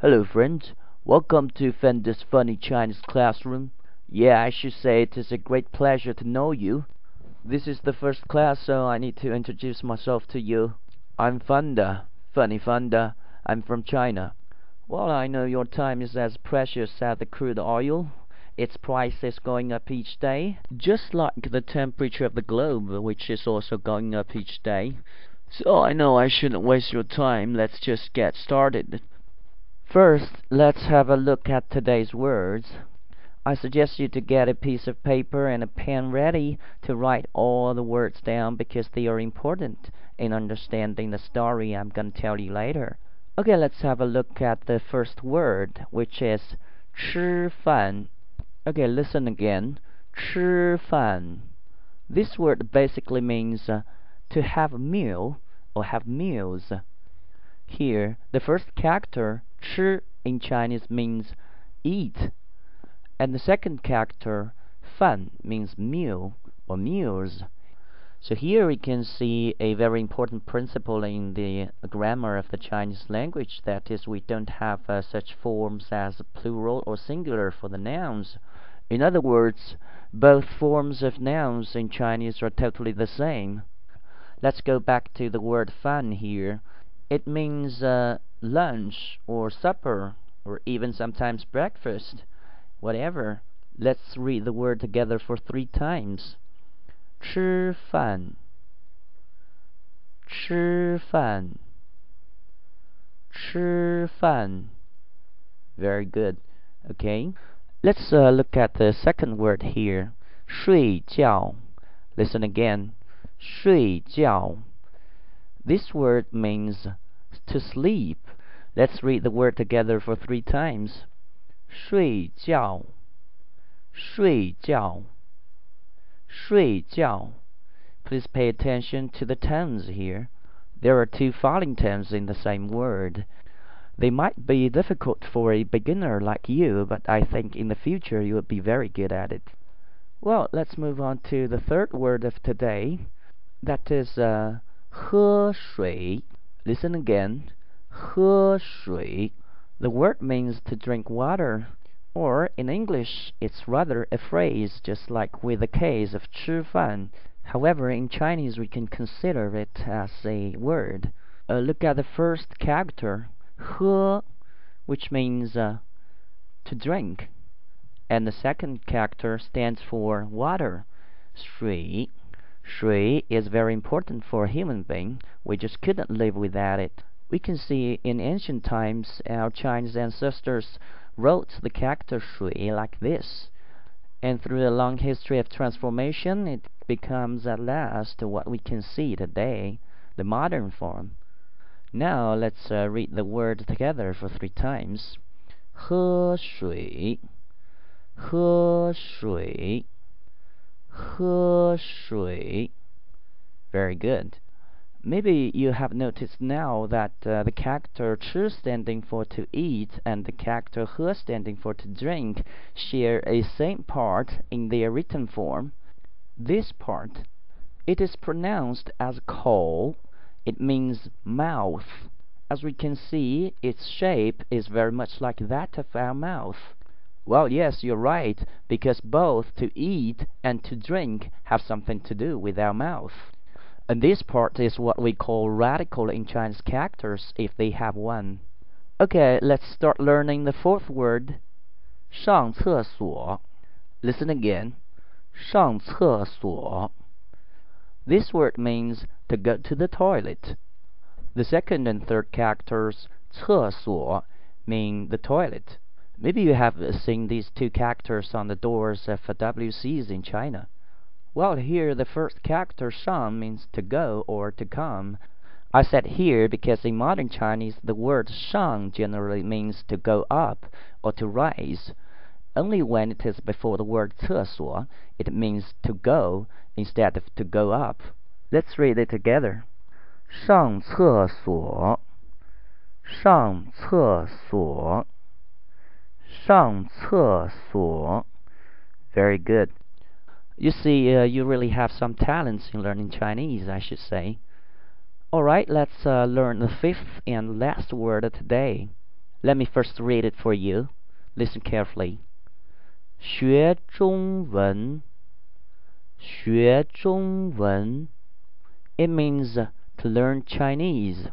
Hello friends, welcome to Fanda's Funny Chinese Classroom. Yeah, I should say it is a great pleasure to know you. This is the first class, so I need to introduce myself to you. I'm Fanda, Funny Fanda. I'm from China. Well, I know your time is as precious as the crude oil. Its price is going up each day, just like the temperature of the globe, which is also going up each day. So I know I shouldn't waste your time. Let's just get started. First, let's have a look at today's words. I suggest you to get a piece of paper and a pen ready to write all the words down because they are important in understanding the story I'm going to tell you later. Okay, let's have a look at the first word, which is 吃饭. Okay, listen again. 吃饭. This word basically means to have a meal or have meals. Here, the first character, 吃, in Chinese means eat, and the second character, 饭, means meal or meals. So here we can see a very important principle in the grammar of the Chinese language, that is, we don't have such forms as plural or singular for the nouns. In other words, both forms of nouns in Chinese are totally the same. Let's go back to the word 饭 here. It means lunch or supper or even sometimes breakfast, whatever. Let's read the word together for 3 times. 吃饭吃饭吃饭 Very good. Okay, let's look at the second word here. 睡觉. Listen again. 睡觉. This word means to sleep. Let's read the word together for 3 times. 睡觉睡觉睡觉. Please pay attention to the tones here. There are 2 falling tones in the same word. They might be difficult for a beginner like you, but I think in the future you will be very good at it. Well, let's move on to the third word of today. That is 喝水. Listen again. 喝水. The word means to drink water, or in English it's rather a phrase, just like with the case of 吃饭. However, in Chinese we can consider it as a word. Look at the first character, 喝, which means to drink, and the second character stands for water, 水. Shui is very important for a human being. We just couldn't live without it. We can see in ancient times our Chinese ancestors wrote the character shui like this. And through a long history of transformation, it becomes at last what we can see today, the modern form. Now let's read the word together for 3 times. 喝水喝水喝水. Very good. Maybe you have noticed now that the character 吃 standing for to eat and the character 喝 standing for to drink share a same part in their written form. This part, it is pronounced as 口. It means mouth. As we can see, its shape is very much like that of our mouth. Well, yes, you're right, because both to eat and to drink have something to do with our mouth. And this part is what we call radical in Chinese characters, if they have one. Okay, let's start learning the fourth word, 上厕所. Listen again. 上厕所. This word means to go to the toilet. The second and third characters, 厕所, mean the toilet. Maybe you have seen these 2 characters on the doors of WCs in China. Well, here the first character, 上, means to go or to come. I said here because in modern Chinese the word 上 generally means to go up or to rise. Only when it is before the word 厕所, it means to go instead of to go up. Let's read it together. 上厕所上厕所上厕所. Very good. You see, you really have some talents in learning Chinese, I should say. Alright, let's learn the 5th and last word of today. Let me first read it for you. Listen carefully. 学中文，学中文. It means to learn Chinese,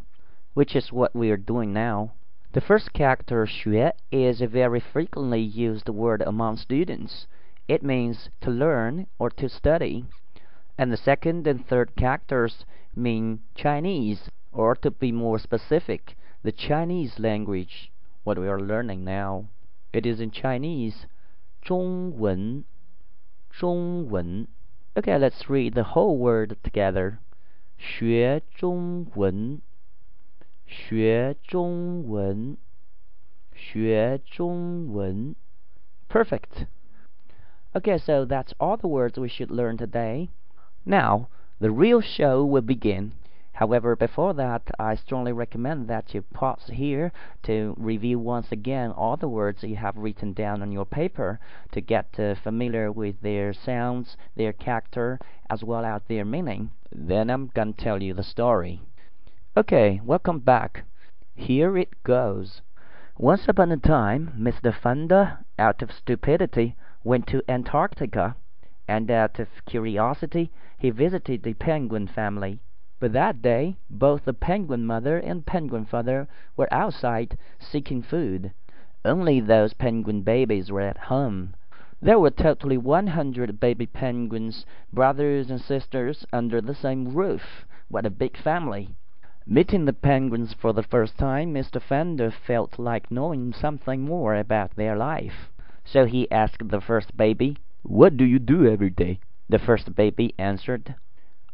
which is what we are doing now. The first character 学 is a very frequently used word among students. It means to learn or to study. And the second and third characters mean Chinese, or to be more specific, the Chinese language, what we are learning now. It is in Chinese, 中文, 中文. Okay, let's read the whole word together. 学中文，学中文，学中文. Perfect. Okay, so that's all the words we should learn today. Now, the real show will begin. However, before that, I strongly recommend that you pause here to review once again all the words you have written down on your paper to get familiar with their sounds, their character, as well as their meaning. Then I'm gonna tell you the story. Okay, welcome back. Here it goes. Once upon a time, Mr. Fanda, out of stupidity, went to Antarctica, and out of curiosity, he visited the penguin family. But that day, both the penguin mother and penguin father were outside seeking food. Only those penguin babies were at home. There were totally 100 baby penguins, brothers and sisters, under the same roof. What a big family! Meeting the penguins for the first time, Mr. Fender felt like knowing something more about their life. So he asked the first baby, "What do you do every day?" The first baby answered,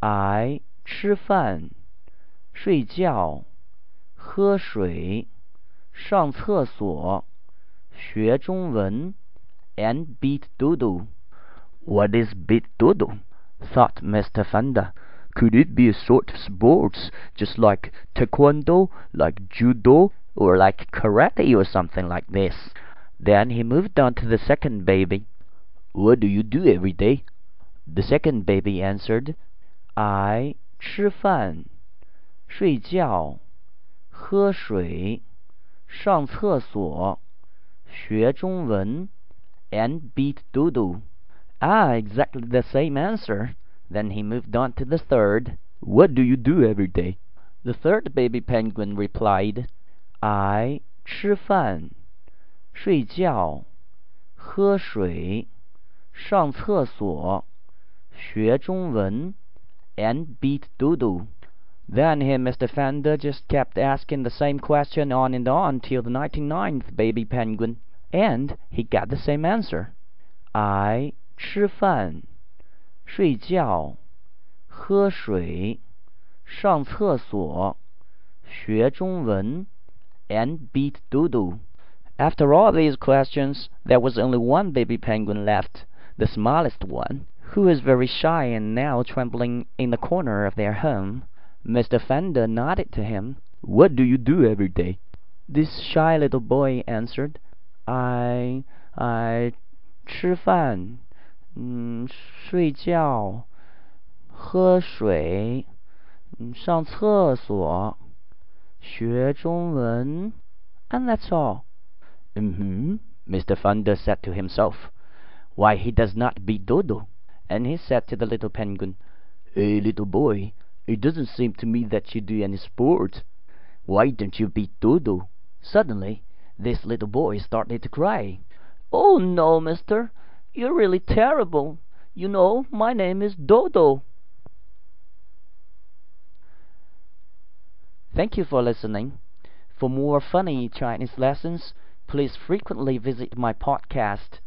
"I 吃饭，睡觉，喝水，上厕所，学中文, and beat doodle." "What is beat doodle?" thought Mr. Fanda. "Could it be a sort of sports, just like taekwondo, like judo, or like karate or something like this?" Then he moved on to the second baby. "What do you do every day?" The second baby answered, "I 吃饭，睡觉，喝水，上厕所，学中文, and beat doodle." Ah, exactly the same answer. Then he moved on to the third. "What do you do every day?" The third baby penguin replied, "I 吃饭，睡觉，喝水，上厕所，学中文, and beat doodle." Then he, Mr. Fender, just kept asking the same question on and on till the 99th baby penguin, and he got the same answer. "I 吃饭，睡觉，喝水，上厕所，学中文, and beat doodle." After all these questions, there was only one baby penguin left, the smallest one, who was very shy and now trembling in the corner of their home. Mr. Fender nodded to him. "What do you do every day?" This shy little boy answered, I 吃饭，睡觉，喝水，上厕所，学中文, and that's all." Mr. Fanda said to himself. Why, he does not beat Dodo. And he said to the little penguin, "Hey, little boy, it doesn't seem to me that you do any sport. Why don't you beat Dodo?" Suddenly, this little boy started to cry. "Oh no, mister, you're really terrible. You know, my name is Dodo." Thank you for listening. For more funny Chinese lessons, please frequently visit my podcast.